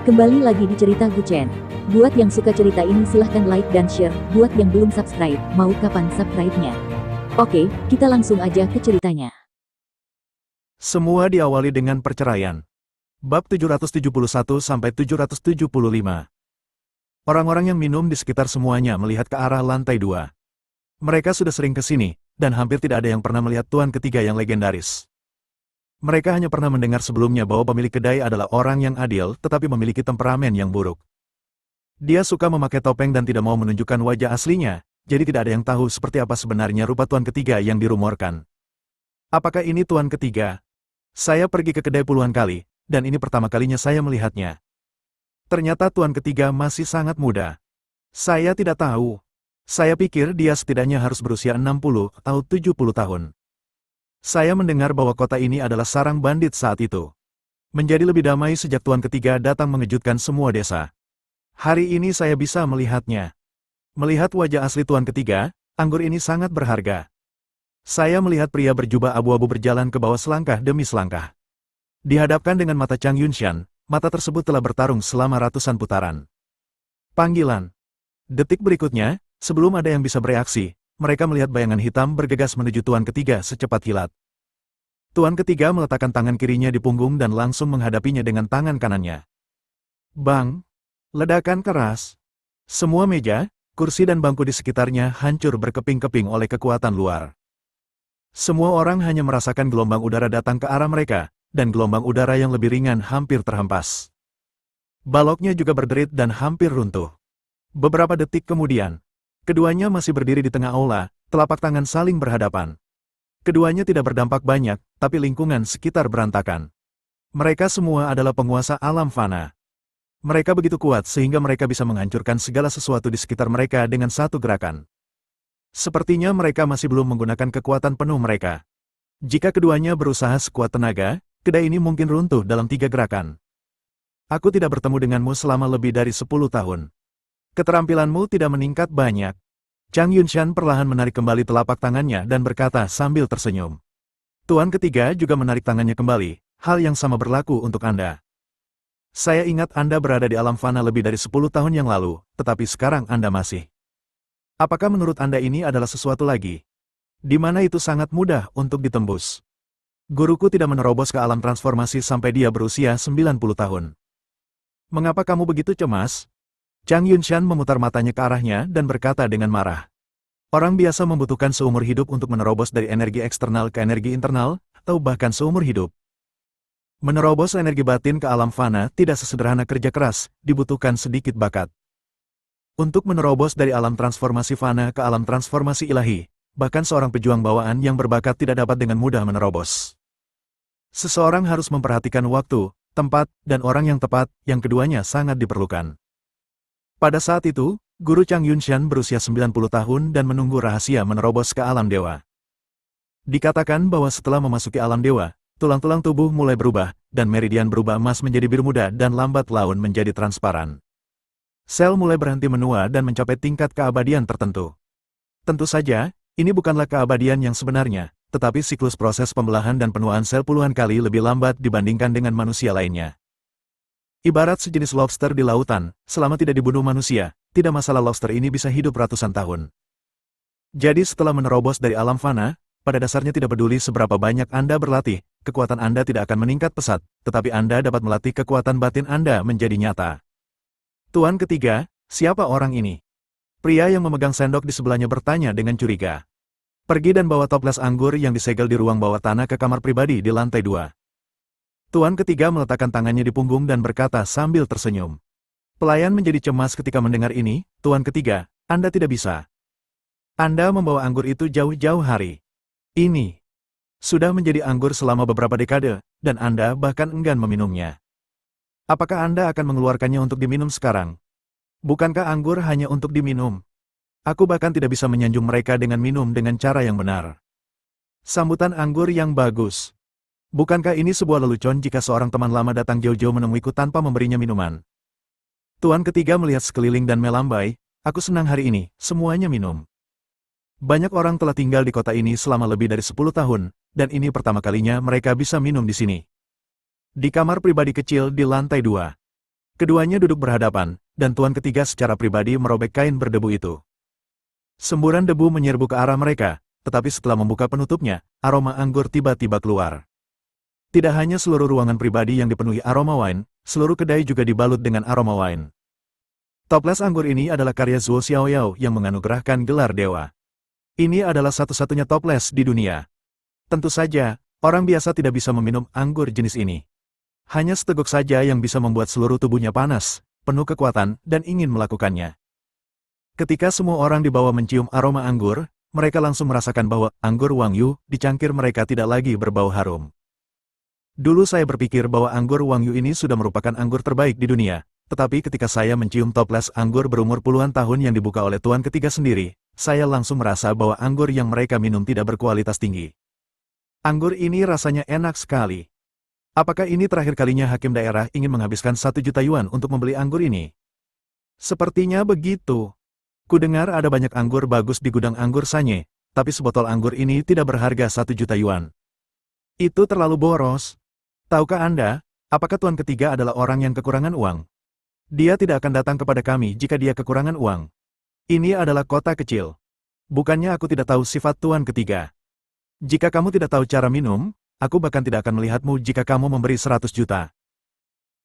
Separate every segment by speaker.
Speaker 1: Kembali lagi di cerita Guchen. Buat yang suka cerita ini silahkan like dan share. Buat yang belum subscribe, mau kapan subscribe-nya? Oke, kita langsung aja ke ceritanya.
Speaker 2: Semua diawali dengan perceraian. Bab 771-775. Orang-orang yang minum di sekitar semuanya melihat ke arah lantai 2. Mereka sudah sering ke sini, dan hampir tidak ada yang pernah melihat tuan ketiga yang legendaris. Mereka hanya pernah mendengar sebelumnya bahwa pemilik kedai adalah orang yang adil tetapi memiliki temperamen yang buruk. Dia suka memakai topeng dan tidak mau menunjukkan wajah aslinya, jadi tidak ada yang tahu seperti apa sebenarnya rupa tuan ketiga yang dirumorkan. Apakah ini tuan ketiga? Saya pergi ke kedai puluhan kali, dan ini pertama kalinya saya melihatnya. Ternyata tuan ketiga masih sangat muda. Saya tidak tahu. Saya pikir dia setidaknya harus berusia 60 atau 70 tahun. Saya mendengar bahwa kota ini adalah sarang bandit saat itu. Menjadi lebih damai sejak tuan ketiga datang mengejutkan semua desa. Hari ini saya bisa melihatnya. Melihat wajah asli tuan ketiga, anggur ini sangat berharga. Saya melihat pria berjubah abu-abu berjalan ke bawah selangkah demi selangkah. Dihadapkan dengan mata Chang Yunshan, mata tersebut telah bertarung selama ratusan putaran. Panggilan. Detik berikutnya, sebelum ada yang bisa bereaksi, mereka melihat bayangan hitam bergegas menuju tuan ketiga secepat kilat. Tuan ketiga meletakkan tangan kirinya di punggung dan langsung menghadapinya dengan tangan kanannya. Bang! Ledakan keras. Semua meja, kursi dan bangku di sekitarnya hancur berkeping-keping oleh kekuatan luar. Semua orang hanya merasakan gelombang udara datang ke arah mereka, dan gelombang udara yang lebih ringan hampir terhempas. Baloknya juga berderit dan hampir runtuh. Beberapa detik kemudian, keduanya masih berdiri di tengah aula, telapak tangan saling berhadapan. Keduanya tidak berdampak banyak, tapi lingkungan sekitar berantakan. Mereka semua adalah penguasa alam fana. Mereka begitu kuat sehingga mereka bisa menghancurkan segala sesuatu di sekitar mereka dengan satu gerakan. Sepertinya mereka masih belum menggunakan kekuatan penuh mereka. Jika keduanya berusaha sekuat tenaga, kedai ini mungkin runtuh dalam 3 gerakan. Aku tidak bertemu denganmu selama lebih dari 10 tahun. Keterampilanmu tidak meningkat banyak. Chang Yunshan perlahan menarik kembali telapak tangannya dan berkata sambil tersenyum. Tuan ketiga juga menarik tangannya kembali, hal yang sama berlaku untuk Anda. Saya ingat Anda berada di alam fana lebih dari 10 tahun yang lalu, tetapi sekarang Anda masih. Apakah menurut Anda ini adalah sesuatu lagi? Di mana itu sangat mudah untuk ditembus. Guruku tidak menerobos ke alam transformasi sampai dia berusia 90 tahun. Mengapa kamu begitu cemas? Chang Yunshan memutar matanya ke arahnya dan berkata dengan marah. Orang biasa membutuhkan seumur hidup untuk menerobos dari energi eksternal ke energi internal, atau bahkan seumur hidup. Menerobos energi batin ke alam fana tidak sesederhana kerja keras, dibutuhkan sedikit bakat. Untuk menerobos dari alam transformasi fana ke alam transformasi ilahi, bahkan seorang pejuang bawaan yang berbakat tidak dapat dengan mudah menerobos. Seseorang harus memperhatikan waktu, tempat, dan orang yang tepat, yang keduanya sangat diperlukan. Pada saat itu, Guru Chang Yunshan berusia 90 tahun dan menunggu rahasia menerobos ke alam dewa. Dikatakan bahwa setelah memasuki alam dewa, tulang-tulang tubuh mulai berubah, dan meridian berubah emas menjadi biru muda dan lambat laun menjadi transparan. Sel mulai berhenti menua dan mencapai tingkat keabadian tertentu. Tentu saja, ini bukanlah keabadian yang sebenarnya, tetapi siklus proses pembelahan dan penuaan sel puluhan kali lebih lambat dibandingkan dengan manusia lainnya. Ibarat sejenis lobster di lautan, selama tidak dibunuh manusia, tidak masalah lobster ini bisa hidup ratusan tahun. Jadi setelah menerobos dari alam fana, pada dasarnya tidak peduli seberapa banyak Anda berlatih, kekuatan Anda tidak akan meningkat pesat, tetapi Anda dapat melatih kekuatan batin Anda menjadi nyata. Tuan ketiga, siapa orang ini? Pria yang memegang sendok di sebelahnya bertanya dengan curiga. Pergi dan bawa toples anggur yang disegel di ruang bawah tanah ke kamar pribadi di lantai 2. Tuan ketiga meletakkan tangannya di punggung dan berkata sambil tersenyum. Pelayan menjadi cemas ketika mendengar ini, Tuan ketiga, Anda tidak bisa. Anda membawa anggur itu jauh-jauh hari. Ini sudah menjadi anggur selama beberapa dekade, dan Anda bahkan enggan meminumnya. Apakah Anda akan mengeluarkannya untuk diminum sekarang? Bukankah anggur hanya untuk diminum? Aku bahkan tidak bisa menyanjung mereka dengan minum dengan cara yang benar. Sambutan anggur yang bagus. Bukankah ini sebuah lelucon jika seorang teman lama datang jauh-jauh menemuiku tanpa memberinya minuman? Tuan ketiga melihat sekeliling dan melambai, aku senang hari ini, semuanya minum. Banyak orang telah tinggal di kota ini selama lebih dari 10 tahun, dan ini pertama kalinya mereka bisa minum di sini. Di kamar pribadi kecil di lantai 2. Keduanya duduk berhadapan, dan tuan ketiga secara pribadi merobek kain berdebu itu. Semburan debu menyerbu ke arah mereka, tetapi setelah membuka penutupnya, aroma anggur tiba-tiba keluar. Tidak hanya seluruh ruangan pribadi yang dipenuhi aroma wine, seluruh kedai juga dibalut dengan aroma wine. Toples anggur ini adalah karya Zhuo Xiaoyao yang menganugerahkan gelar dewa. Ini adalah satu-satunya toples di dunia. Tentu saja, orang biasa tidak bisa meminum anggur jenis ini. Hanya seteguk saja yang bisa membuat seluruh tubuhnya panas, penuh kekuatan, dan ingin melakukannya. Ketika semua orang dibawa mencium aroma anggur, mereka langsung merasakan bahwa anggur Wang Yu di cangkir mereka tidak lagi berbau harum. Dulu saya berpikir bahwa anggur Wang Yu ini sudah merupakan anggur terbaik di dunia, tetapi ketika saya mencium toples anggur berumur puluhan tahun yang dibuka oleh tuan ketiga sendiri, saya langsung merasa bahwa anggur yang mereka minum tidak berkualitas tinggi. Anggur ini rasanya enak sekali. Apakah ini terakhir kalinya hakim daerah ingin menghabiskan 1 juta yuan untuk membeli anggur ini? Sepertinya begitu. Kudengar ada banyak anggur bagus di gudang anggur Sanye, tapi sebotol anggur ini tidak berharga 1 juta yuan. Itu terlalu boros. Tahukah Anda, apakah tuan ketiga adalah orang yang kekurangan uang? Dia tidak akan datang kepada kami jika dia kekurangan uang. Ini adalah kota kecil. Bukannya aku tidak tahu sifat tuan ketiga. Jika kamu tidak tahu cara minum, aku bahkan tidak akan melihatmu jika kamu memberi 100 juta.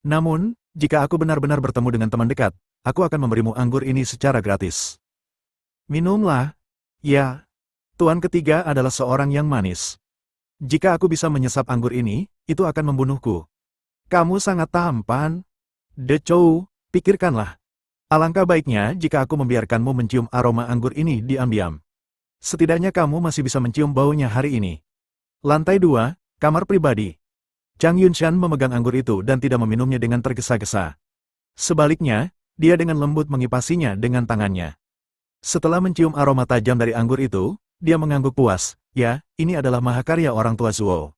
Speaker 2: Namun, jika aku benar-benar bertemu dengan teman dekat, aku akan memberimu anggur ini secara gratis. Minumlah. Ya, tuan ketiga adalah seorang yang manis. Jika aku bisa menyesap anggur ini, itu akan membunuhku. Kamu sangat tampan. De Chou, pikirkanlah. Alangkah baiknya jika aku membiarkanmu mencium aroma anggur ini diam-diam. Setidaknya kamu masih bisa mencium baunya hari ini. Lantai 2, kamar pribadi. Chang Yunshan memegang anggur itu dan tidak meminumnya dengan tergesa-gesa. Sebaliknya, dia dengan lembut mengipasinya dengan tangannya. Setelah mencium aroma tajam dari anggur itu, dia mengangguk puas. Ya, ini adalah mahakarya orang tua Zhuo.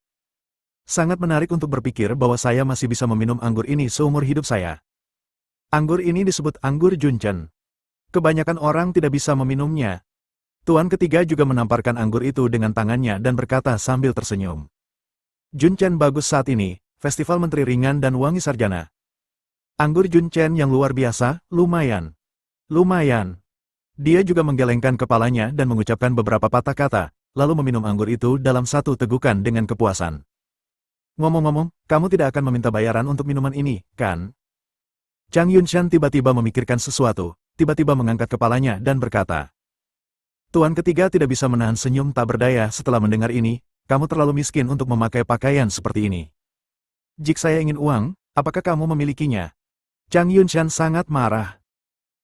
Speaker 2: Sangat menarik untuk berpikir bahwa saya masih bisa meminum anggur ini seumur hidup saya. Anggur ini disebut anggur Junchen. Kebanyakan orang tidak bisa meminumnya. Tuan ketiga juga menamparkan anggur itu dengan tangannya dan berkata sambil tersenyum. Junchen bagus saat ini, festival menteri ringan dan wangi sarjana. Anggur Junchen yang luar biasa, lumayan. Lumayan. Dia juga menggelengkan kepalanya dan mengucapkan beberapa patah kata, lalu meminum anggur itu dalam satu tegukan dengan kepuasan. Ngomong-ngomong, kamu tidak akan meminta bayaran untuk minuman ini, kan? Chang Yunshan tiba-tiba memikirkan sesuatu, tiba-tiba mengangkat kepalanya dan berkata. Tuan ketiga tidak bisa menahan senyum tak berdaya setelah mendengar ini, kamu terlalu miskin untuk memakai pakaian seperti ini. Jika saya ingin uang, apakah kamu memilikinya? Chang Yunshan sangat marah.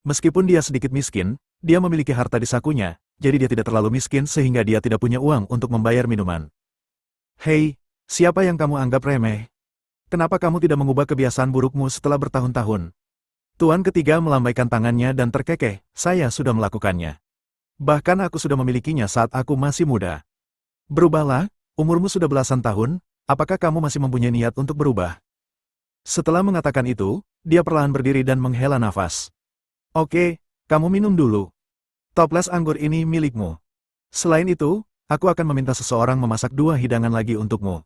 Speaker 2: Meskipun dia sedikit miskin, dia memiliki harta di sakunya, jadi dia tidak terlalu miskin sehingga dia tidak punya uang untuk membayar minuman. Hei, siapa yang kamu anggap remeh? Kenapa kamu tidak mengubah kebiasaan burukmu setelah bertahun-tahun? Tuan ketiga melambaikan tangannya dan terkekeh, saya sudah melakukannya. Bahkan aku sudah memilikinya saat aku masih muda. Berubahlah, umurmu sudah belasan tahun, apakah kamu masih mempunyai niat untuk berubah? Setelah mengatakan itu, dia perlahan berdiri dan menghela nafas. Oke, kamu minum dulu. Toples anggur ini milikmu. Selain itu, aku akan meminta seseorang memasak 2 hidangan lagi untukmu.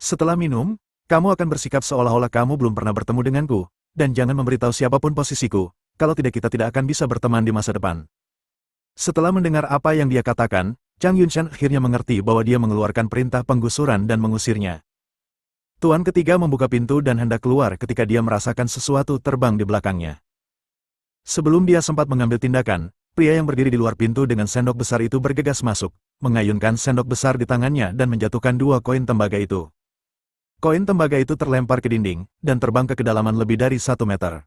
Speaker 2: Setelah minum, kamu akan bersikap seolah-olah kamu belum pernah bertemu denganku, dan jangan memberitahu siapapun posisiku, kalau tidak kita tidak akan bisa berteman di masa depan. Setelah mendengar apa yang dia katakan, Chang Yunshan akhirnya mengerti bahwa dia mengeluarkan perintah penggusuran dan mengusirnya. Tuan ketiga membuka pintu dan hendak keluar ketika dia merasakan sesuatu terbang di belakangnya. Sebelum dia sempat mengambil tindakan, pria yang berdiri di luar pintu dengan sendok besar itu bergegas masuk, mengayunkan sendok besar di tangannya dan menjatuhkan 2 koin tembaga itu. Koin tembaga itu terlempar ke dinding, dan terbang ke kedalaman lebih dari 1 meter.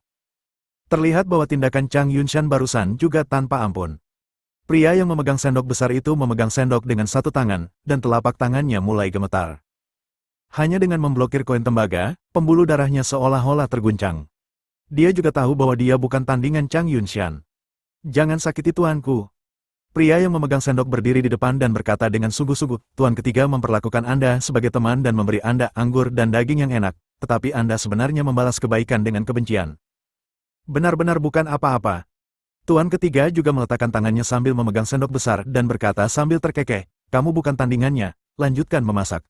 Speaker 2: Terlihat bahwa tindakan Chang Yunshan barusan juga tanpa ampun. Pria yang memegang sendok besar itu memegang sendok dengan 1 tangan, dan telapak tangannya mulai gemetar. Hanya dengan memblokir koin tembaga, pembuluh darahnya seolah-olah terguncang. Dia juga tahu bahwa dia bukan tandingan Chang Yunshan. Jangan sakiti tuanku. Pria yang memegang sendok berdiri di depan dan berkata dengan sungguh-sungguh, Tuan ketiga memperlakukan Anda sebagai teman dan memberi Anda anggur dan daging yang enak, tetapi Anda sebenarnya membalas kebaikan dengan kebencian. Benar-benar bukan apa-apa. Tuan ketiga juga meletakkan tangannya sambil memegang sendok besar dan berkata sambil terkekeh, kamu bukan tandingannya, lanjutkan memasak.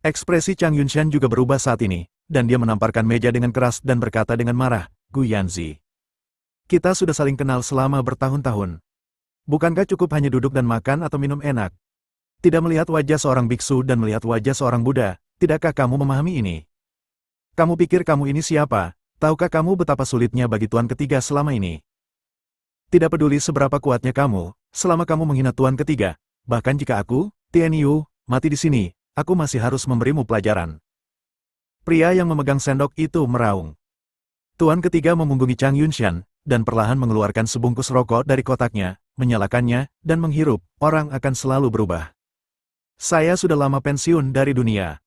Speaker 2: Ekspresi Chang Yunshan juga berubah saat ini, dan dia menamparkan meja dengan keras dan berkata dengan marah, Gu Yanzi. Kita sudah saling kenal selama bertahun-tahun. Bukankah cukup hanya duduk dan makan atau minum enak? Tidak melihat wajah seorang biksu dan melihat wajah seorang Buddha, tidakkah kamu memahami ini? Kamu pikir kamu ini siapa? Tahukah kamu betapa sulitnya bagi Tuan Ketiga selama ini? Tidak peduli seberapa kuatnya kamu, selama kamu menghina Tuan Ketiga, bahkan jika aku, Tian Yu, mati di sini, aku masih harus memberimu pelajaran. Pria yang memegang sendok itu meraung. Tuan Ketiga memunggungi Chang Yunshan, dan perlahan mengeluarkan sebungkus rokok dari kotaknya, menyalakannya, dan menghirup, orang akan selalu berubah. Saya sudah lama pensiun dari dunia.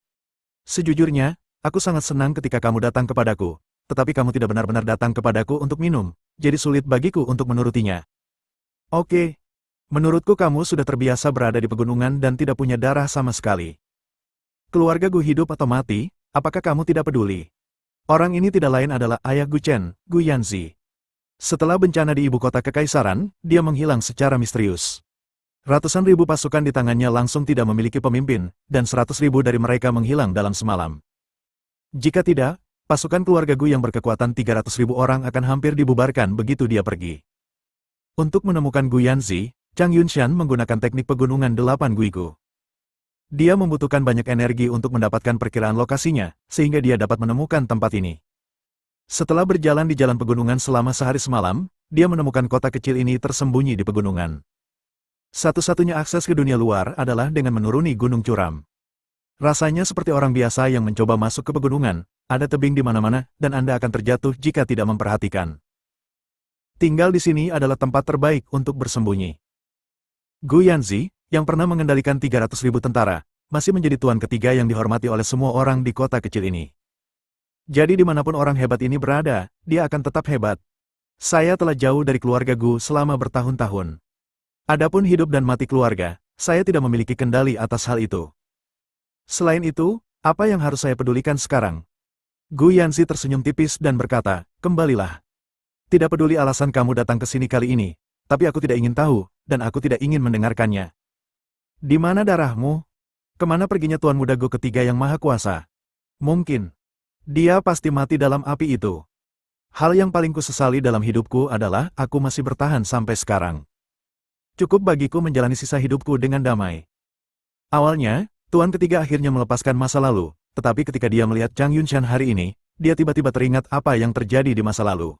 Speaker 2: Sejujurnya, aku sangat senang ketika kamu datang kepadaku, tetapi kamu tidak benar-benar datang kepadaku untuk minum, jadi sulit bagiku untuk menurutinya. Oke. Menurutku kamu sudah terbiasa berada di pegunungan dan tidak punya darah sama sekali. Keluarga Gu hidup atau mati, apakah kamu tidak peduli? Orang ini tidak lain adalah ayah Gu Chen, Gu Yanzi. Setelah bencana di ibu kota kekaisaran, dia menghilang secara misterius. Ratusan ribu pasukan di tangannya langsung tidak memiliki pemimpin, dan 100.000 dari mereka menghilang dalam semalam. Jika tidak, pasukan keluarga Gu yang berkekuatan 300.000 orang akan hampir dibubarkan begitu dia pergi. Untuk menemukan Gu Yanzi, Chang Yunshan menggunakan teknik pegunungan 8 Guigu. Dia membutuhkan banyak energi untuk mendapatkan perkiraan lokasinya, sehingga dia dapat menemukan tempat ini. Setelah berjalan di jalan pegunungan selama sehari semalam, dia menemukan kota kecil ini tersembunyi di pegunungan. Satu-satunya akses ke dunia luar adalah dengan menuruni gunung curam. Rasanya seperti orang biasa yang mencoba masuk ke pegunungan, ada tebing di mana-mana, dan Anda akan terjatuh jika tidak memperhatikan. Tinggal di sini adalah tempat terbaik untuk bersembunyi. Gu Yanzi, yang pernah mengendalikan 300.000 tentara, masih menjadi Tuan Ketiga yang dihormati oleh semua orang di kota kecil ini. Jadi dimanapun orang hebat ini berada, dia akan tetap hebat. Saya telah jauh dari keluarga Gu selama bertahun-tahun. Adapun hidup dan mati keluarga, saya tidak memiliki kendali atas hal itu. Selain itu, apa yang harus saya pedulikan sekarang? Gu Yanzi tersenyum tipis dan berkata, kembalilah. Tidak peduli alasan kamu datang ke sini kali ini, tapi aku tidak ingin tahu, dan aku tidak ingin mendengarkannya. Di mana darahmu? Kemana perginya Tuan Muda Gu Ketiga yang Maha Kuasa? Mungkin. Dia pasti mati dalam api itu. Hal yang paling kusesali dalam hidupku adalah aku masih bertahan sampai sekarang. Cukup bagiku menjalani sisa hidupku dengan damai. Awalnya, Tuan Ketiga akhirnya melepaskan masa lalu, tetapi ketika dia melihat Chang Yunshan hari ini, dia tiba-tiba teringat apa yang terjadi di masa lalu.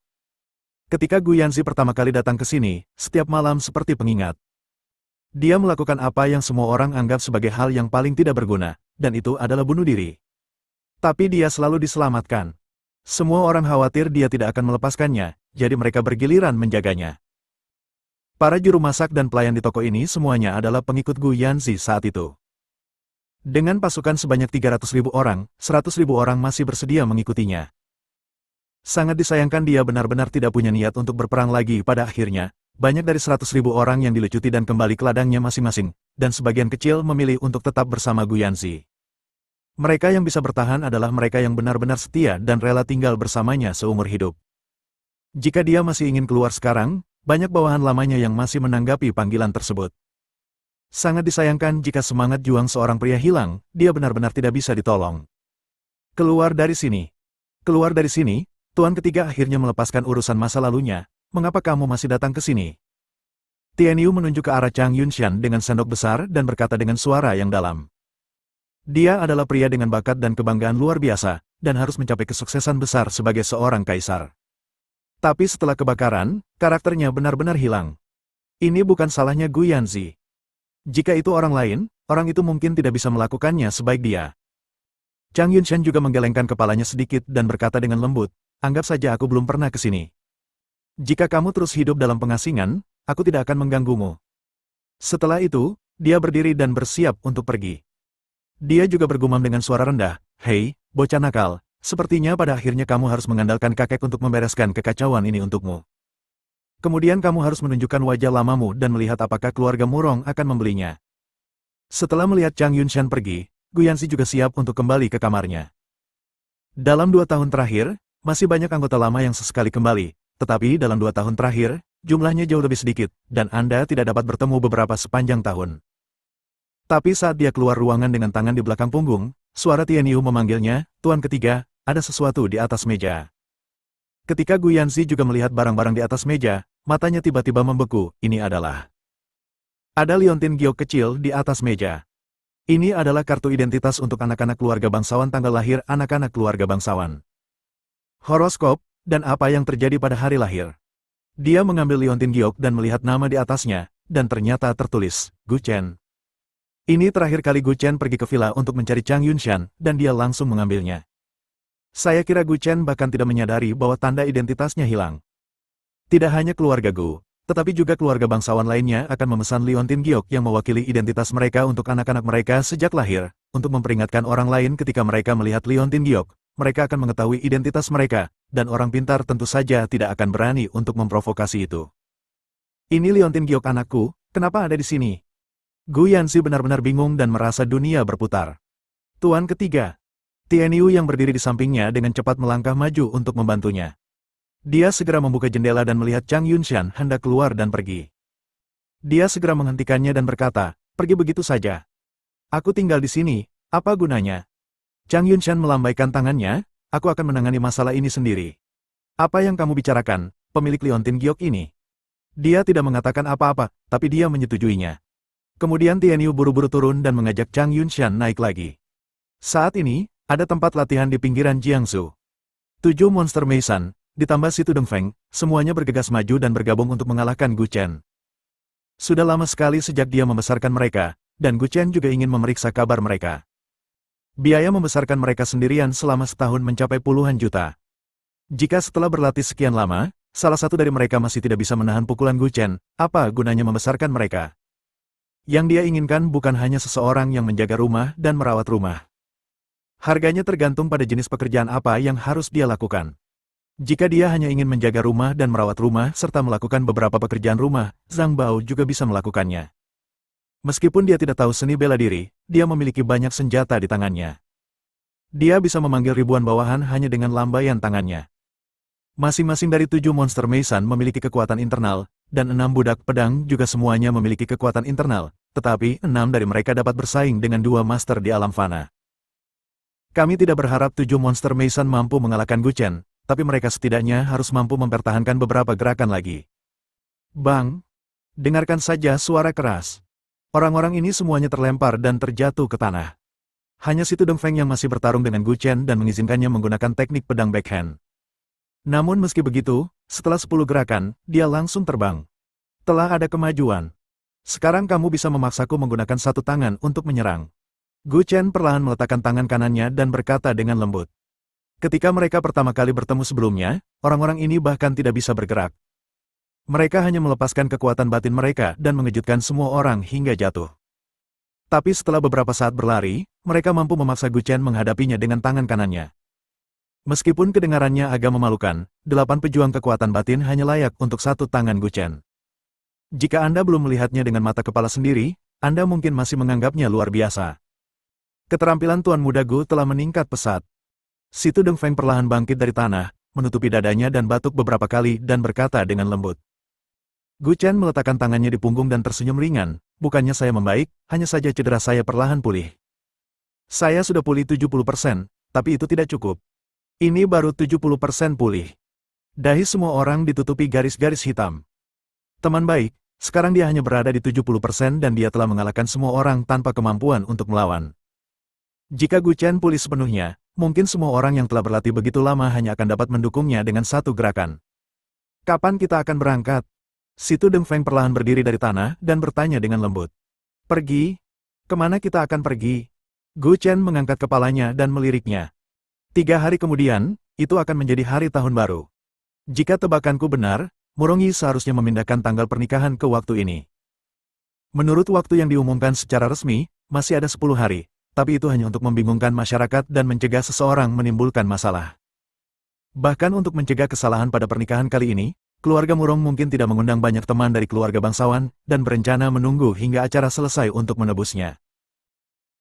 Speaker 2: Ketika Gu Yanzi pertama kali datang ke sini, setiap malam seperti pengingat. Dia melakukan apa yang semua orang anggap sebagai hal yang paling tidak berguna, dan itu adalah bunuh diri. Tapi dia selalu diselamatkan. Semua orang khawatir dia tidak akan melepaskannya, jadi mereka bergiliran menjaganya. Para juru masak dan pelayan di toko ini semuanya adalah pengikut Gu Yanzi saat itu. Dengan pasukan sebanyak 300.000 orang, 100.000 orang masih bersedia mengikutinya. Sangat disayangkan dia benar-benar tidak punya niat untuk berperang lagi pada akhirnya. Banyak dari 100.000 orang yang dilucuti dan kembali ke ladangnya masing-masing, dan sebagian kecil memilih untuk tetap bersama Gu Yanzi. Mereka yang bisa bertahan adalah mereka yang benar-benar setia dan rela tinggal bersamanya seumur hidup. Jika dia masih ingin keluar sekarang, banyak bawahan lamanya yang masih menanggapi panggilan tersebut. Sangat disayangkan jika semangat juang seorang pria hilang, dia benar-benar tidak bisa ditolong. Keluar dari sini. Keluar dari sini. Tuan Ketiga akhirnya melepaskan urusan masa lalunya. Mengapa kamu masih datang ke sini? Tian Yu menunjuk ke arah Chang Yunshan dengan sendok besar dan berkata dengan suara yang dalam. Dia adalah pria dengan bakat dan kebanggaan luar biasa, dan harus mencapai kesuksesan besar sebagai seorang kaisar. Tapi setelah kebakaran, karakternya benar-benar hilang. Ini bukan salahnya Gu Yanzi. Jika itu orang lain, orang itu mungkin tidak bisa melakukannya sebaik dia. Chang Yunshan juga menggelengkan kepalanya sedikit dan berkata dengan lembut, anggap saja aku belum pernah ke sini. Jika kamu terus hidup dalam pengasingan, aku tidak akan mengganggumu. Setelah itu, dia berdiri dan bersiap untuk pergi. Dia juga bergumam dengan suara rendah, hei, bocah nakal, sepertinya pada akhirnya kamu harus mengandalkan kakek untuk membereskan kekacauan ini untukmu. Kemudian kamu harus menunjukkan wajah lamamu dan melihat apakah keluarga Murong akan membelinya. Setelah melihat Chang Yunshan pergi, Gu Yanzi juga siap untuk kembali ke kamarnya. Dalam 2 tahun terakhir, masih banyak anggota lama yang sesekali kembali, tetapi dalam 2 tahun terakhir, jumlahnya jauh lebih sedikit, dan Anda tidak dapat bertemu beberapa sepanjang tahun. Tapi saat dia keluar ruangan dengan tangan di belakang punggung, suara Tian Yu memanggilnya, Tuan Ketiga, ada sesuatu di atas meja. Ketika Gu Yanzi juga melihat barang-barang di atas meja, matanya tiba-tiba membeku. Ini adalah... Ada liontin giok kecil di atas meja. Ini adalah kartu identitas untuk anak-anak keluarga bangsawan, tanggal lahir anak-anak keluarga bangsawan, horoskop, dan apa yang terjadi pada hari lahir. Dia mengambil liontin giok dan melihat nama di atasnya, dan ternyata tertulis, Gu Chen. Ini terakhir kali Gu Chen pergi ke villa untuk mencari Chang Yunshan, dan dia langsung mengambilnya. Saya kira Gu Chen bahkan tidak menyadari bahwa tanda identitasnya hilang. Tidak hanya keluarga Gu, tetapi juga keluarga bangsawan lainnya akan memesan liontin giok yang mewakili identitas mereka untuk anak-anak mereka sejak lahir, untuk memperingatkan orang lain ketika mereka melihat liontin giok. Mereka akan mengetahui identitas mereka, dan orang pintar tentu saja tidak akan berani untuk memprovokasi itu. Ini liontin giok anakku, kenapa ada di sini? Gu Yanzi benar-benar bingung dan merasa dunia berputar. Tuan ketiga. Tian Yu yang berdiri di sampingnya dengan cepat melangkah maju untuk membantunya. Dia segera membuka jendela dan melihat Chang Yunshan hendak keluar dan pergi. Dia segera menghentikannya dan berkata, pergi begitu saja. Aku tinggal di sini, apa gunanya? Chang Yunshan melambaikan tangannya, aku akan menangani masalah ini sendiri. Apa yang kamu bicarakan, pemilik liontin giok ini? Dia tidak mengatakan apa-apa, tapi dia menyetujuinya. Kemudian Tian Yu buru-buru turun dan mengajak Chang Yunshan naik lagi. Saat ini, ada tempat latihan di pinggiran Jiangsu. 7 monster Meisan, ditambah si Tudong Feng, semuanya bergegas maju dan bergabung untuk mengalahkan Gu Chen. Sudah lama sekali sejak dia membesarkan mereka, dan Gu Chen juga ingin memeriksa kabar mereka. Biaya membesarkan mereka sendirian selama setahun mencapai puluhan juta. Jika setelah berlatih sekian lama, salah satu dari mereka masih tidak bisa menahan pukulan Gu Chen, apa gunanya membesarkan mereka? Yang dia inginkan bukan hanya seseorang yang menjaga rumah dan merawat rumah. Harganya tergantung pada jenis pekerjaan apa yang harus dia lakukan. Jika dia hanya ingin menjaga rumah dan merawat rumah serta melakukan beberapa pekerjaan rumah, Zhang Bao juga bisa melakukannya. Meskipun dia tidak tahu seni bela diri, dia memiliki banyak senjata di tangannya. Dia bisa memanggil ribuan bawahan hanya dengan lambaian tangannya. Masing-masing dari 7 monster Meisan memiliki kekuatan internal, dan 6 budak pedang juga semuanya memiliki kekuatan internal, tetapi 6 dari mereka dapat bersaing dengan 2 master di alam fana. Kami tidak berharap 7 monster Meisan mampu mengalahkan Gu Chen, tapi mereka setidaknya harus mampu mempertahankan beberapa gerakan lagi. Bang! Dengarkan saja suara keras. Orang-orang ini semuanya terlempar dan terjatuh ke tanah. Hanya si Tudong Feng yang masih bertarung dengan Gu Chen dan mengizinkannya menggunakan teknik pedang backhand. Namun meski begitu, setelah 10 gerakan, dia langsung terbang. Telah ada kemajuan. Sekarang kamu bisa memaksaku menggunakan satu tangan untuk menyerang. Gu Chen perlahan meletakkan tangan kanannya dan berkata dengan lembut. Ketika mereka pertama kali bertemu sebelumnya, orang-orang ini bahkan tidak bisa bergerak. Mereka hanya melepaskan kekuatan batin mereka dan mengejutkan semua orang hingga jatuh. Tapi setelah beberapa saat berlari, mereka mampu memaksa Gu Chen menghadapinya dengan tangan kanannya. Meskipun kedengarannya agak memalukan, 8 pejuang kekuatan batin hanya layak untuk satu tangan Gu Chen. Jika Anda belum melihatnya dengan mata kepala sendiri, Anda mungkin masih menganggapnya luar biasa. Keterampilan Tuan Muda Gu telah meningkat pesat. Si Tudong Feng perlahan bangkit dari tanah, menutupi dadanya dan batuk beberapa kali dan berkata dengan lembut. Gu Chen meletakkan tangannya di punggung dan tersenyum ringan, bukannya saya membaik, hanya saja cedera saya perlahan pulih. Saya sudah pulih 70%, tapi itu tidak cukup. Ini baru 70% pulih. Dahi semua orang ditutupi garis-garis hitam. Teman baik, sekarang dia hanya berada di 70% dan dia telah mengalahkan semua orang tanpa kemampuan untuk melawan. Jika Gu Chen pulih sepenuhnya, mungkin semua orang yang telah berlatih begitu lama hanya akan dapat mendukungnya dengan satu gerakan. Kapan kita akan berangkat? Si Tudong Feng perlahan berdiri dari tanah dan bertanya dengan lembut. Pergi? Kemana kita akan pergi? Gu Chen mengangkat kepalanya dan meliriknya. 3 hari kemudian, itu akan menjadi hari tahun baru. Jika tebakanku benar, Murong Yi seharusnya memindahkan tanggal pernikahan ke waktu ini. Menurut waktu yang diumumkan secara resmi, masih ada 10 hari, tapi itu hanya untuk membingungkan masyarakat dan mencegah seseorang menimbulkan masalah. Bahkan untuk mencegah kesalahan pada pernikahan kali ini, keluarga Murong mungkin tidak mengundang banyak teman dari keluarga bangsawan, dan berencana menunggu hingga acara selesai untuk menebusnya.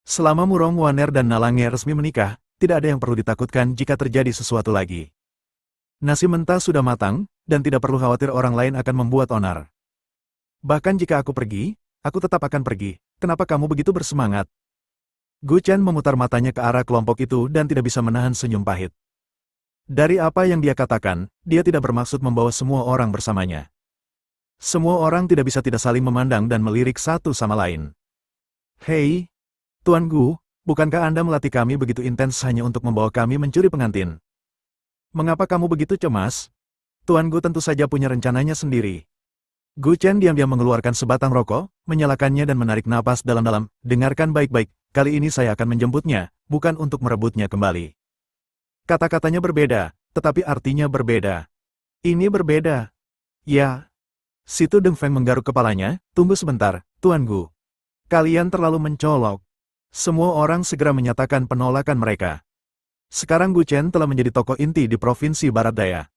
Speaker 2: Selama Murong Waner dan Nalange resmi menikah, tidak ada yang perlu ditakutkan jika terjadi sesuatu lagi. Nasi mentah sudah matang, dan tidak perlu khawatir orang lain akan membuat onar. Bahkan jika aku pergi, aku tetap akan pergi. Kenapa kamu begitu bersemangat? Gu Chen memutar matanya ke arah kelompok itu dan tidak bisa menahan senyum pahit. Dari apa yang dia katakan, dia tidak bermaksud membawa semua orang bersamanya. Semua orang tidak bisa tidak saling memandang dan melirik satu sama lain. Hei, Tuan Gu, bukankah Anda melatih kami begitu intens hanya untuk membawa kami mencuri pengantin? Mengapa kamu begitu cemas? Tuan Gu tentu saja punya rencananya sendiri. Gu Chen diam-diam mengeluarkan sebatang rokok, menyalakannya dan menarik napas dalam-dalam. Dengarkan baik-baik, kali ini saya akan menjemputnya, bukan untuk merebutnya kembali. Kata-katanya berbeda, tetapi artinya berbeda. Ini berbeda. Ya. Situ Deng Feng menggaruk kepalanya, tunggu sebentar, Tuan Gu. Kalian terlalu mencolok. Semua orang segera menyatakan penolakan mereka. Sekarang Gu Chen telah menjadi tokoh inti di Provinsi Barat Daya.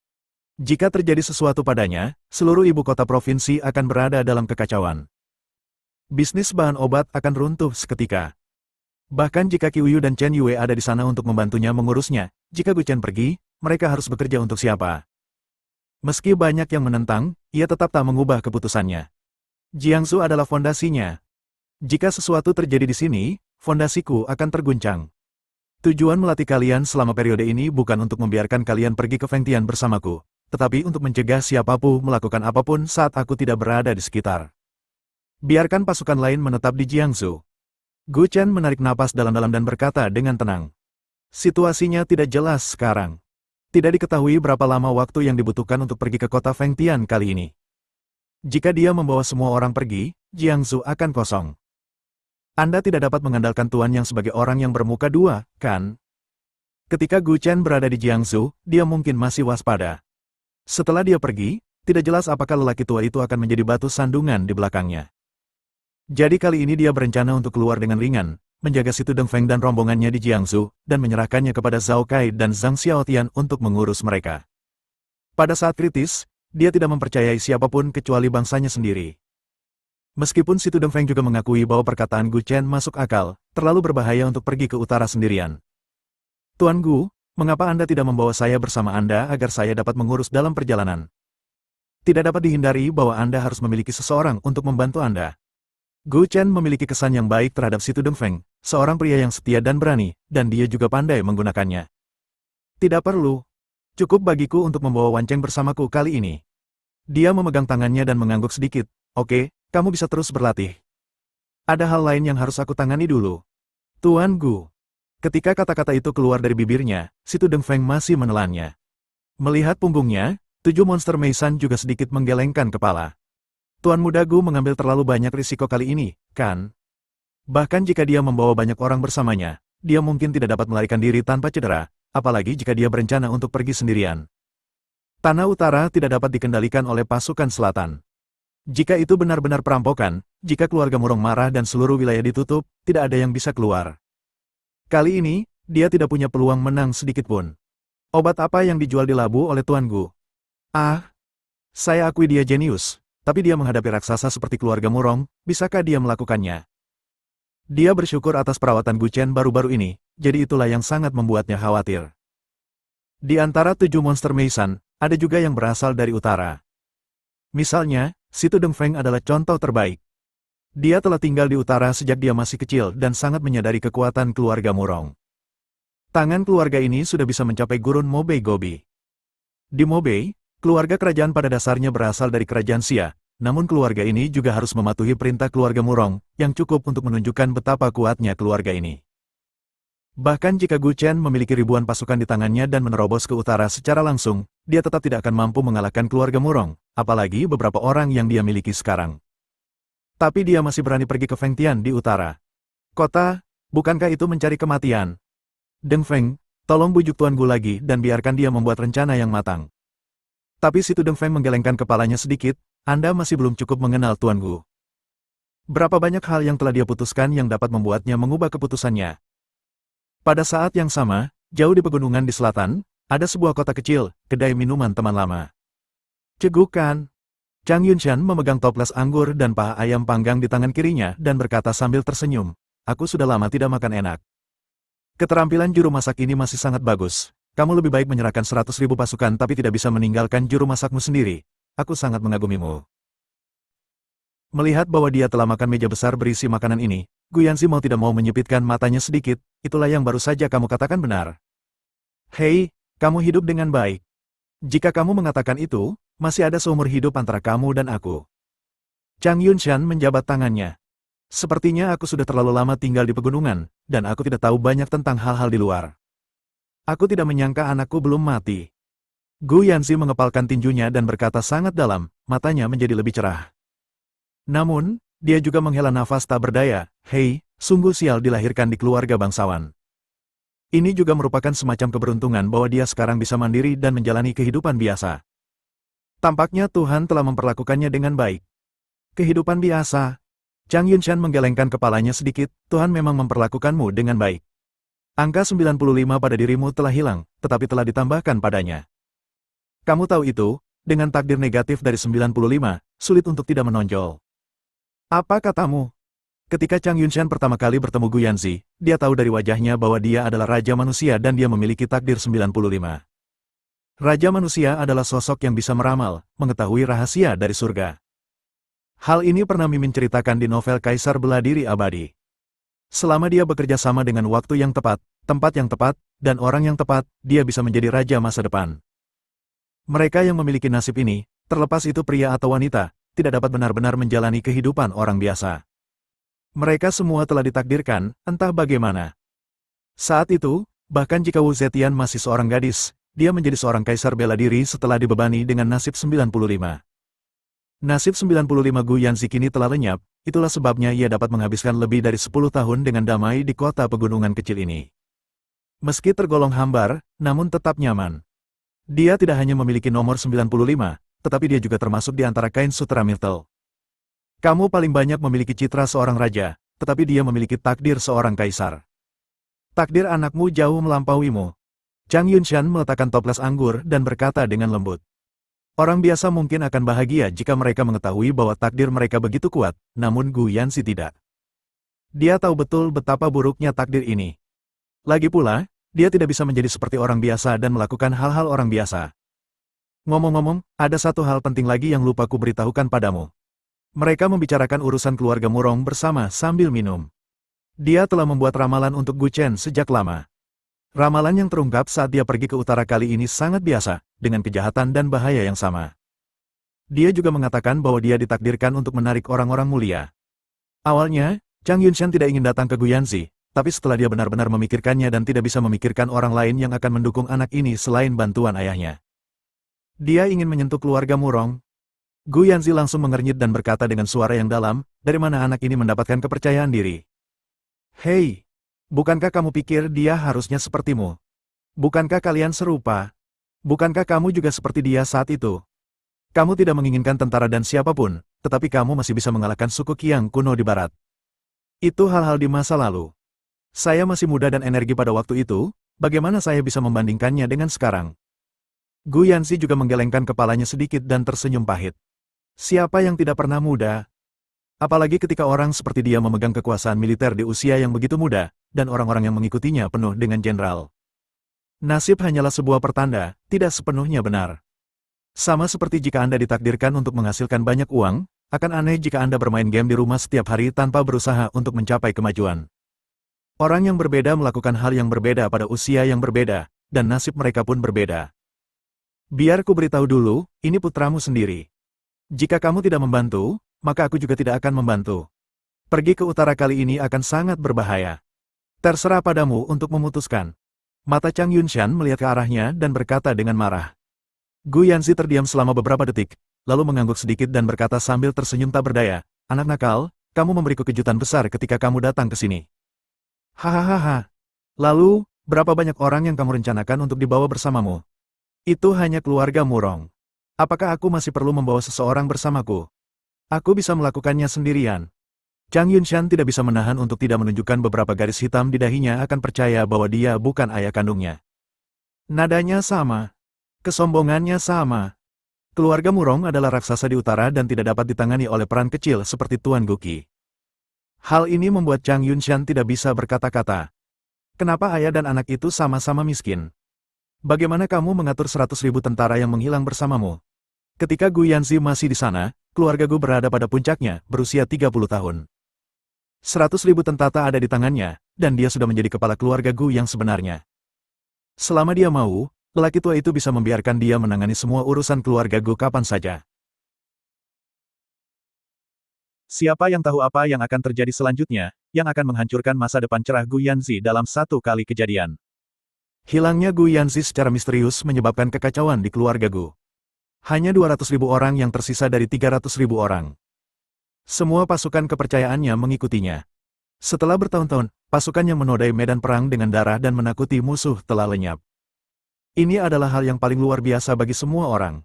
Speaker 2: Jika terjadi sesuatu padanya, seluruh ibu kota provinsi akan berada dalam kekacauan. Bisnis bahan obat akan runtuh seketika. Bahkan jika Qi Yu dan Chen Yue ada di sana untuk membantunya mengurusnya, jika Gu Chen pergi, mereka harus bekerja untuk siapa? Meski banyak yang menentang, ia tetap tak mengubah keputusannya. Jiangsu adalah fondasinya. Jika sesuatu terjadi di sini, fondasiku akan terguncang. Tujuan melatih kalian selama periode ini bukan untuk membiarkan kalian pergi ke Fengtian bersamaku, tetapi untuk mencegah siapapun melakukan apapun saat aku tidak berada di sekitar. Biarkan pasukan lain menetap di Jiangsu. Gu Chen menarik napas dalam-dalam dan berkata dengan tenang. Situasinya tidak jelas sekarang. Tidak diketahui berapa lama waktu yang dibutuhkan untuk pergi ke kota Fengtian kali ini. Jika dia membawa semua orang pergi, Jiangsu akan kosong. Anda tidak dapat mengandalkan tuan yang sebagai orang yang bermuka dua, kan? Ketika Gu Chen berada di Jiangsu, dia mungkin masih waspada. Setelah dia pergi, tidak jelas apakah lelaki tua itu akan menjadi batu sandungan di belakangnya. Jadi kali ini dia berencana untuk keluar dengan ringan, menjaga Situ Deng Feng dan rombongannya di Jiangsu, dan menyerahkannya kepada Zhao Kai dan Zhang Xiaotian untuk mengurus mereka. Pada saat kritis, dia tidak mempercayai siapapun kecuali bangsanya sendiri. Meskipun Situ Deng Feng juga mengakui bahwa perkataan Gu Chen masuk akal, terlalu berbahaya untuk pergi ke utara sendirian. Tuan Gu, mengapa Anda tidak membawa saya bersama Anda agar saya dapat mengurus dalam perjalanan? Tidak dapat dihindari bahwa Anda harus memiliki seseorang untuk membantu Anda. Gu Chen memiliki kesan yang baik terhadap Situ Deng Feng, seorang pria yang setia dan berani, dan dia juga pandai menggunakannya. Tidak perlu. Cukup bagiku untuk membawa Wan Cheng bersamaku kali ini. Dia memegang tangannya dan mengangguk sedikit. Oke, kamu bisa terus berlatih. Ada hal lain yang harus aku tangani dulu. Tuan Gu. Ketika kata-kata itu keluar dari bibirnya, Situ Deng Feng masih menelannya. Melihat punggungnya, 7 monster Meisan juga sedikit menggelengkan kepala. Tuan Muda Gu mengambil terlalu banyak risiko kali ini, kan? Bahkan jika dia membawa banyak orang bersamanya, dia mungkin tidak dapat melarikan diri tanpa cedera, apalagi jika dia berencana untuk pergi sendirian. Tanah utara tidak dapat dikendalikan oleh pasukan selatan. Jika itu benar-benar perampokan, jika keluarga Murong marah dan seluruh wilayah ditutup, tidak ada yang bisa keluar. Kali ini, dia tidak punya peluang menang sedikitpun. Obat apa yang dijual di labu oleh Tuan Gu? Ah, saya akui dia jenius. Tapi dia menghadapi raksasa seperti keluarga Murong, bisakah dia melakukannya? Dia bersyukur atas perawatan Gu Chen baru-baru ini, jadi itulah yang sangat membuatnya khawatir. Di antara 7 monster Meisan, ada juga yang berasal dari utara. Misalnya, Situ Deng Feng adalah contoh terbaik. Dia telah tinggal di utara sejak dia masih kecil dan sangat menyadari kekuatan keluarga Murong. Tangan keluarga ini sudah bisa mencapai gurun Mobei Gobi. Di Mobei, keluarga kerajaan pada dasarnya berasal dari kerajaan Xia, namun keluarga ini juga harus mematuhi perintah keluarga Murong, yang cukup untuk menunjukkan betapa kuatnya keluarga ini. Bahkan jika Gu Chen memiliki ribuan pasukan di tangannya dan menerobos ke utara secara langsung, dia tetap tidak akan mampu mengalahkan keluarga Murong, apalagi beberapa orang yang dia miliki sekarang. Tapi dia masih berani pergi ke Fengtian di utara. Kota, bukankah itu mencari kematian? Deng Feng, tolong bujuk Tuan Gu lagi dan biarkan dia membuat rencana yang matang. Tapi Situ Deng Feng menggelengkan kepalanya sedikit, Anda masih belum cukup mengenal Tuan Gu. Berapa banyak hal yang telah dia putuskan yang dapat membuatnya mengubah keputusannya. Pada saat yang sama, jauh di pegunungan di selatan, ada sebuah kota kecil, kedai minuman teman lama. Cegukan. Chang Yunshan memegang toples anggur dan paha ayam panggang di tangan kirinya dan berkata sambil tersenyum, aku sudah lama tidak makan enak. Keterampilan juru masak ini masih sangat bagus. Kamu lebih baik menyerahkan 100.000 pasukan tapi tidak bisa meninggalkan juru masakmu sendiri. Aku sangat mengagumimu. Melihat bahwa dia telah makan meja besar berisi makanan ini, Gu Yanxi mau tidak mau menyipitkan matanya sedikit, itulah yang baru saja kamu katakan benar. Hei, Kamu hidup dengan baik. Jika kamu mengatakan itu, masih ada seumur hidup antara kamu dan aku. Chang Yunshan menjabat tangannya. Sepertinya aku sudah terlalu lama tinggal di pegunungan, dan aku tidak tahu banyak tentang hal-hal di luar. Aku tidak menyangka anakku belum mati. Gu Yanzi mengepalkan tinjunya dan berkata sangat dalam, matanya menjadi lebih cerah. Namun, dia juga menghela nafas tak berdaya. Hei, sungguh sial dilahirkan di keluarga bangsawan. Ini juga merupakan semacam keberuntungan bahwa dia sekarang bisa mandiri dan menjalani kehidupan biasa. Tampaknya Tuhan telah memperlakukannya dengan baik. Kehidupan biasa. Chang Yunshan menggelengkan kepalanya sedikit, Tuhan memang memperlakukanmu dengan baik. Angka 95 pada dirimu telah hilang, tetapi telah ditambahkan padanya. Kamu tahu itu, dengan takdir negatif dari 95, sulit untuk tidak menonjol. Apa katamu? Ketika Chang Yunshan pertama kali bertemu Gu Yanzi, dia tahu dari wajahnya bahwa dia adalah Raja Manusia dan dia memiliki takdir 95. Raja Manusia adalah sosok yang bisa meramal, mengetahui rahasia dari surga. Hal ini pernah Mimin ceritakan di novel Kaisar Bela Diri Abadi. Selama dia bekerja sama dengan waktu yang tepat, tempat yang tepat, dan orang yang tepat, dia bisa menjadi raja masa depan. Mereka yang memiliki nasib ini, terlepas itu pria atau wanita, tidak dapat benar-benar menjalani kehidupan orang biasa. Mereka semua telah ditakdirkan, entah bagaimana. Saat itu, bahkan jika Wu Zetian masih seorang gadis, dia menjadi seorang kaisar bela diri setelah dibebani dengan nasib 95. Nasib 95 Gu Yanzi kini telah lenyap, itulah sebabnya ia dapat menghabiskan lebih dari 10 tahun dengan damai di kota pegunungan kecil ini. Meski tergolong hambar, namun tetap nyaman. Dia tidak hanya memiliki nomor 95, tetapi dia juga termasuk di antara kain sutera Myrtle. Kamu paling banyak memiliki citra seorang raja, tetapi dia memiliki takdir seorang kaisar. Takdir anakmu jauh melampauimu. Chang Yunshan meletakkan toples anggur dan berkata dengan lembut. Orang biasa mungkin akan bahagia jika mereka mengetahui bahwa takdir mereka begitu kuat, namun Gu Yanzi tidak. Dia tahu betul betapa buruknya takdir ini. Lagi pula, dia tidak bisa menjadi seperti orang biasa dan melakukan hal-hal orang biasa. Ngomong-ngomong, ada satu hal penting lagi yang lupa ku beritahukan padamu. Mereka membicarakan urusan keluarga Murong bersama sambil minum. Dia telah membuat ramalan untuk Gu Chen sejak lama. Ramalan yang terungkap saat dia pergi ke utara kali ini sangat biasa, dengan kejahatan dan bahaya yang sama. Dia juga mengatakan bahwa dia ditakdirkan untuk menarik orang-orang mulia. Awalnya, Chang Yunshan tidak ingin datang ke Gu Yanzi, tapi setelah dia benar-benar memikirkannya dan tidak bisa memikirkan orang lain yang akan mendukung anak ini selain bantuan ayahnya. Dia ingin menyentuh keluarga Murong. Gu Yanzi langsung mengernyit dan berkata dengan suara yang dalam, dari mana anak ini mendapatkan kepercayaan diri? Hei, bukankah kamu pikir dia harusnya sepertimu? Bukankah kalian serupa? Bukankah kamu juga seperti dia saat itu? Kamu tidak menginginkan tentara dan siapapun, tetapi kamu masih bisa mengalahkan suku Qiang kuno di barat. Itu hal-hal di masa lalu. Saya masih muda dan energi pada waktu itu, bagaimana saya bisa membandingkannya dengan sekarang? Gu Yanzi juga menggelengkan kepalanya sedikit dan tersenyum pahit. Siapa yang tidak pernah muda? Apalagi ketika orang seperti dia memegang kekuasaan militer di usia yang begitu muda, dan orang-orang yang mengikutinya penuh dengan jenderal. Nasib hanyalah sebuah pertanda, tidak sepenuhnya benar. Sama seperti jika Anda ditakdirkan untuk menghasilkan banyak uang, akan aneh jika Anda bermain game di rumah setiap hari tanpa berusaha untuk mencapai kemajuan. Orang yang berbeda melakukan hal yang berbeda pada usia yang berbeda, dan nasib mereka pun berbeda. Biar ku beritahu dulu, ini putramu sendiri. Jika kamu tidak membantu, maka aku juga tidak akan membantu. Pergi ke utara kali ini akan sangat berbahaya. Terserah padamu untuk memutuskan. Mata Chang Yunshan melihat ke arahnya dan berkata dengan marah. Gu Yanzi terdiam selama beberapa detik, lalu mengangguk sedikit dan berkata sambil tersenyum tak berdaya, anak nakal, kamu memberiku kejutan besar ketika kamu datang ke sini. Hahaha. Lalu, berapa banyak orang yang kamu rencanakan untuk dibawa bersamamu? Itu hanya keluarga Murong. Apakah aku masih perlu membawa seseorang bersamaku? Aku bisa melakukannya sendirian. Chang Yunshan tidak bisa menahan untuk tidak menunjukkan beberapa garis hitam di dahinya akan percaya bahwa dia bukan ayah kandungnya. Nadanya sama. Kesombongannya sama. Keluarga Murong adalah raksasa di utara dan tidak dapat ditangani oleh peran kecil seperti Tuan Guqi. Hal ini membuat Chang Yunshan tidak bisa berkata-kata. Kenapa ayah dan anak itu sama-sama miskin? Bagaimana kamu mengatur 100.000 tentara yang menghilang bersamamu? Ketika Gu Yanzi masih di sana, keluarga Gu berada pada puncaknya, berusia 30 tahun. 100.000 tentara ada di tangannya, dan dia sudah menjadi kepala keluarga Gu yang sebenarnya. Selama dia mau, Lelaki tua itu bisa membiarkan dia menangani semua urusan keluarga Gu kapan saja. Siapa yang tahu apa yang akan terjadi selanjutnya, yang akan menghancurkan masa depan cerah Gu Yanzi dalam satu kali kejadian. Hilangnya Gu Yanzi secara misterius menyebabkan kekacauan di keluarga Gu. Hanya 200.000 orang yang tersisa dari 300.000 orang. Semua pasukan kepercayaannya mengikutinya. Setelah bertahun-tahun, pasukan yang menodai medan perang dengan darah dan menakuti musuh telah lenyap. Ini adalah hal yang paling luar biasa bagi semua orang.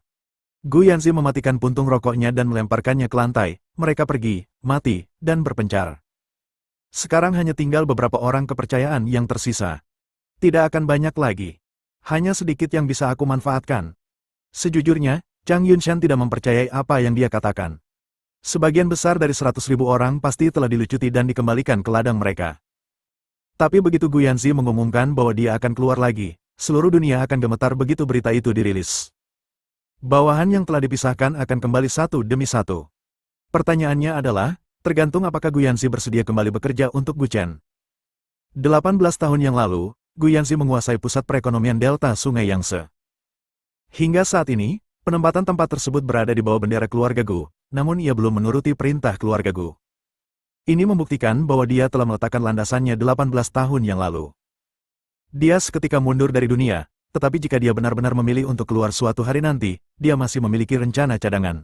Speaker 2: Gu Yanzi mematikan puntung rokoknya dan melemparkannya ke lantai. Mereka pergi, mati, dan berpencar. Sekarang hanya tinggal beberapa orang kepercayaan yang tersisa. Tidak akan banyak lagi. Hanya sedikit yang bisa aku manfaatkan. Sejujurnya, Chang Yunshan tidak mempercayai apa yang dia katakan. Sebagian besar dari 100.000 orang pasti telah dilucuti dan dikembalikan ke ladang mereka. Tapi begitu Gu Yanzi mengumumkan bahwa dia akan keluar lagi, seluruh dunia akan gemetar begitu berita itu dirilis. Bawahan yang telah dipisahkan akan kembali satu demi satu. Pertanyaannya adalah, tergantung apakah Gu Yanzi bersedia kembali bekerja untuk Gu Chen. 18 tahun yang lalu, Gu Yanzi menguasai pusat perekonomian delta Sungai Yangtze. Hingga saat ini, penempatan tempat tersebut berada di bawah bendera keluarga Gu, namun ia belum menuruti perintah keluarga Gu. Ini membuktikan bahwa dia telah meletakkan landasannya 18 tahun yang lalu. Dia seketika mundur dari dunia, tetapi jika dia benar-benar memilih untuk keluar suatu hari nanti, dia masih memiliki rencana cadangan.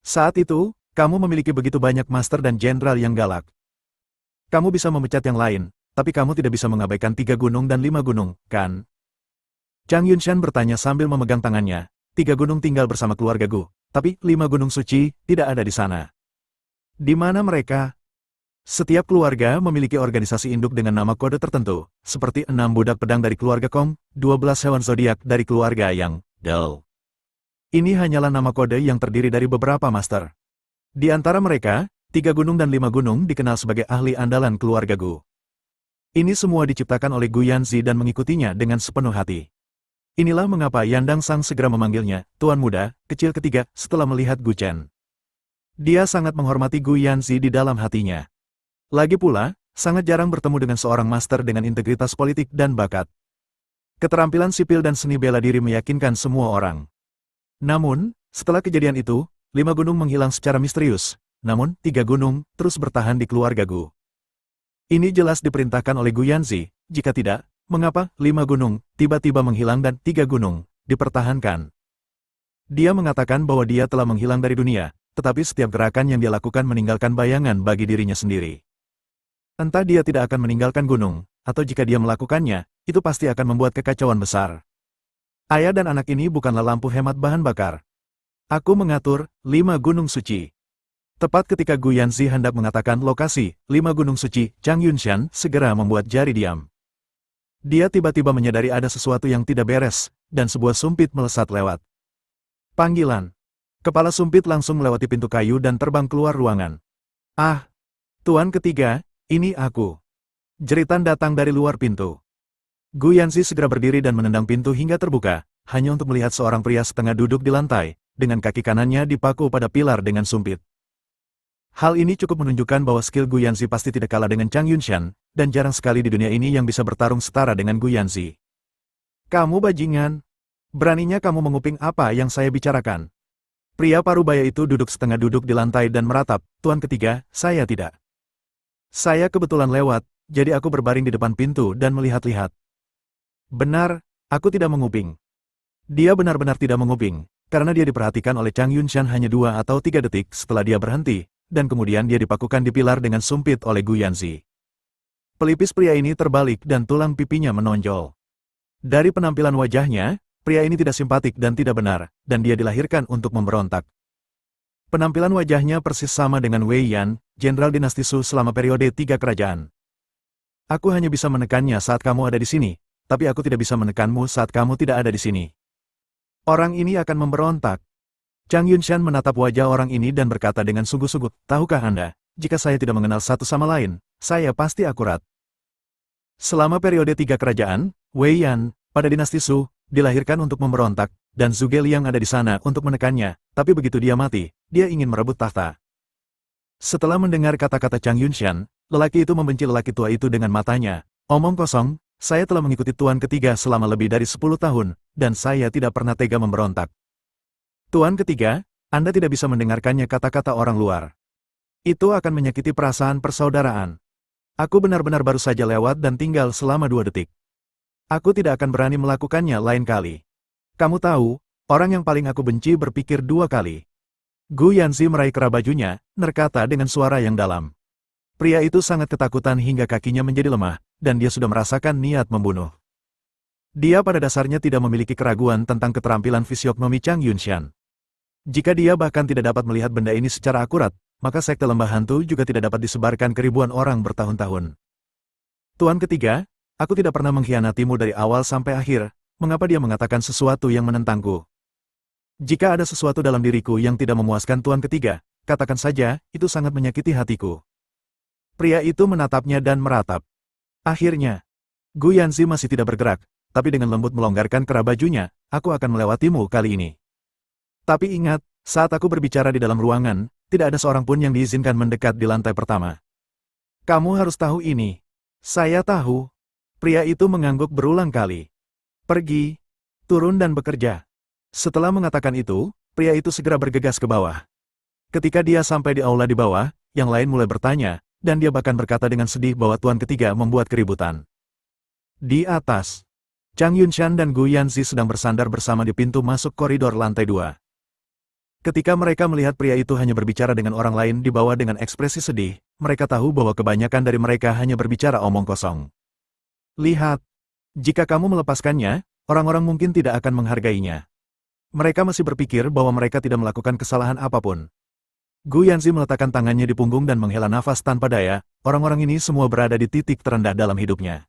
Speaker 2: Saat itu, kamu memiliki begitu banyak master dan jenderal yang galak. Kamu bisa memecat yang lain, tapi kamu tidak bisa mengabaikan 3 gunung dan 5 gunung, kan? Chang Yunshan bertanya sambil memegang tangannya. 3 gunung tinggal bersama keluarga Gu, tapi 5 gunung suci tidak ada di sana. Di mana mereka? Setiap keluarga memiliki organisasi induk dengan nama kode tertentu, seperti 6 budak pedang dari keluarga Kong, 12 hewan zodiak dari keluarga Yang, Del. Ini hanyalah nama kode yang terdiri dari beberapa master. Di antara mereka, 3 gunung dan 5 gunung dikenal sebagai ahli andalan keluarga Gu. Ini semua diciptakan oleh Gu Yanzi dan mengikutinya dengan sepenuh hati. Inilah mengapa Yandang Sang segera memanggilnya, Tuan Muda, kecil ketiga, setelah melihat Gu Chen. Dia sangat menghormati Gu Yanzi di dalam hatinya. Lagi pula, sangat jarang bertemu dengan seorang master dengan integritas politik dan bakat. Keterampilan sipil dan seni bela diri meyakinkan semua orang. Namun, setelah kejadian itu, 5 gunung menghilang secara misterius, namun 3 gunung terus bertahan di keluarga Gu. Ini jelas diperintahkan oleh Gu Yanzi, jika tidak, mengapa 5 gunung tiba-tiba menghilang dan 3 gunung dipertahankan? Dia mengatakan bahwa dia telah menghilang dari dunia, tetapi setiap gerakan yang dia lakukan meninggalkan bayangan bagi dirinya sendiri. Entah dia tidak akan meninggalkan gunung, atau jika dia melakukannya, itu pasti akan membuat kekacauan besar. Ayah dan anak ini bukanlah lampu hemat bahan bakar. Aku mengatur 5 gunung suci. Tepat ketika Gu Yanzi hendak mengatakan lokasi 5 gunung suci, Chang Yunshan segera membuat jari diam. Dia tiba-tiba menyadari ada sesuatu yang tidak beres, dan sebuah sumpit melesat lewat. Panggilan. Kepala sumpit langsung melewati pintu kayu dan terbang keluar ruangan. Ah, Tuan ketiga, ini aku. Jeritan datang dari luar pintu. Gu Yanzi segera berdiri dan menendang pintu hingga terbuka, hanya untuk melihat seorang pria setengah duduk di lantai, dengan kaki kanannya dipaku pada pilar dengan sumpit. Hal ini cukup menunjukkan bahwa skill Gu Yanzi pasti tidak kalah dengan Chang Yunshan, dan jarang sekali di dunia ini yang bisa bertarung setara dengan Gu Yanzi. Kamu bajingan. Beraninya kamu menguping apa yang saya bicarakan. Pria parubaya itu duduk setengah duduk di lantai dan meratap, Tuan ketiga, saya tidak. Saya kebetulan lewat, jadi aku berbaring di depan pintu dan melihat-lihat. Benar, aku tidak menguping. Dia benar-benar tidak menguping, karena dia diperhatikan oleh Chang Yunshan hanya 2 atau 3 detik setelah dia berhenti, dan kemudian dia dipakukan di pilar dengan sumpit oleh Gu Yanzi. Pelipis pria ini terbalik dan tulang pipinya menonjol. Dari penampilan wajahnya, pria ini tidak simpatik dan tidak benar, dan dia dilahirkan untuk memberontak. Penampilan wajahnya persis sama dengan Wei Yan, Jenderal Dinasti Su selama periode 3 kerajaan. Aku hanya bisa menekannya saat kamu ada di sini, tapi aku tidak bisa menekanmu saat kamu tidak ada di sini. Orang ini akan memberontak. Chang Yunshan menatap wajah orang ini dan berkata dengan sungguh-sungguh, tahukah Anda, jika saya tidak mengenal satu sama lain, saya pasti akurat. Selama periode 3 kerajaan, Wei Yan, pada dinasti Su, dilahirkan untuk memberontak, dan Zhuge Liang ada di sana untuk menekannya, tapi begitu dia mati, dia ingin merebut tahta. Setelah mendengar kata-kata Chang Yunshan, lelaki itu membenci lelaki tua itu dengan matanya. Omong kosong, saya telah mengikuti Tuan ketiga selama lebih dari 10 tahun, dan saya tidak pernah tega memberontak. Tuan ketiga, Anda tidak bisa mendengarkannya kata-kata orang luar. Itu akan menyakiti perasaan persaudaraan. Aku benar-benar baru saja lewat dan tinggal selama 2 detik. Aku tidak akan berani melakukannya lain kali. Kamu tahu, orang yang paling aku benci berpikir 2 kali. Gu Yanzi meraih kera bajunya, berkata dengan suara yang dalam. Pria itu sangat ketakutan hingga kakinya menjadi lemah, dan dia sudah merasakan niat membunuh. Dia pada dasarnya tidak memiliki keraguan tentang keterampilan fisiognomi Chang Yunshan. Jika dia bahkan tidak dapat melihat benda ini secara akurat, maka sekte lembah hantu juga tidak dapat disebarkan ke ribuan orang bertahun-tahun. Tuan ketiga, aku tidak pernah mengkhianatimu dari awal sampai akhir, mengapa dia mengatakan sesuatu yang menentangku? Jika ada sesuatu dalam diriku yang tidak memuaskan tuan ketiga, katakan saja, itu sangat menyakiti hatiku. Pria itu menatapnya dan meratap. Akhirnya, Gu Yanzi masih tidak bergerak, tapi dengan lembut melonggarkan kera bajunya, aku akan melewatimu kali ini. Tapi ingat, saat aku berbicara di dalam ruangan, tidak ada seorang pun yang diizinkan mendekat di lantai pertama. Kamu harus tahu ini. Saya tahu. Pria itu mengangguk berulang kali. Pergi, turun dan bekerja. Setelah mengatakan itu, pria itu segera bergegas ke bawah. Ketika dia sampai di aula di bawah, yang lain mulai bertanya, dan dia bahkan berkata dengan sedih bahwa tuan ketiga membuat keributan. Di atas, Chang Yunshan dan Gu Yanzi sedang bersandar bersama di pintu masuk koridor lantai 2. Ketika mereka melihat pria itu hanya berbicara dengan orang lain di bawah dengan ekspresi sedih, mereka tahu bahwa kebanyakan dari mereka hanya berbicara omong kosong. Lihat, jika kamu melepaskannya, orang-orang mungkin tidak akan menghargainya. Mereka masih berpikir bahwa mereka tidak melakukan kesalahan apapun. Gu Yanzi meletakkan tangannya di punggung dan menghela nafas tanpa daya, orang-orang ini semua berada di titik terendah dalam hidupnya.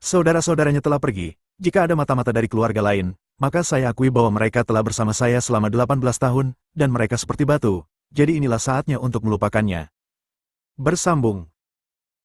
Speaker 2: Saudara-saudaranya telah pergi, jika ada mata-mata dari keluarga lain, maka saya akui bahwa mereka telah bersama saya selama 18 tahun, dan mereka seperti batu, jadi inilah saatnya untuk melupakannya. Bersambung.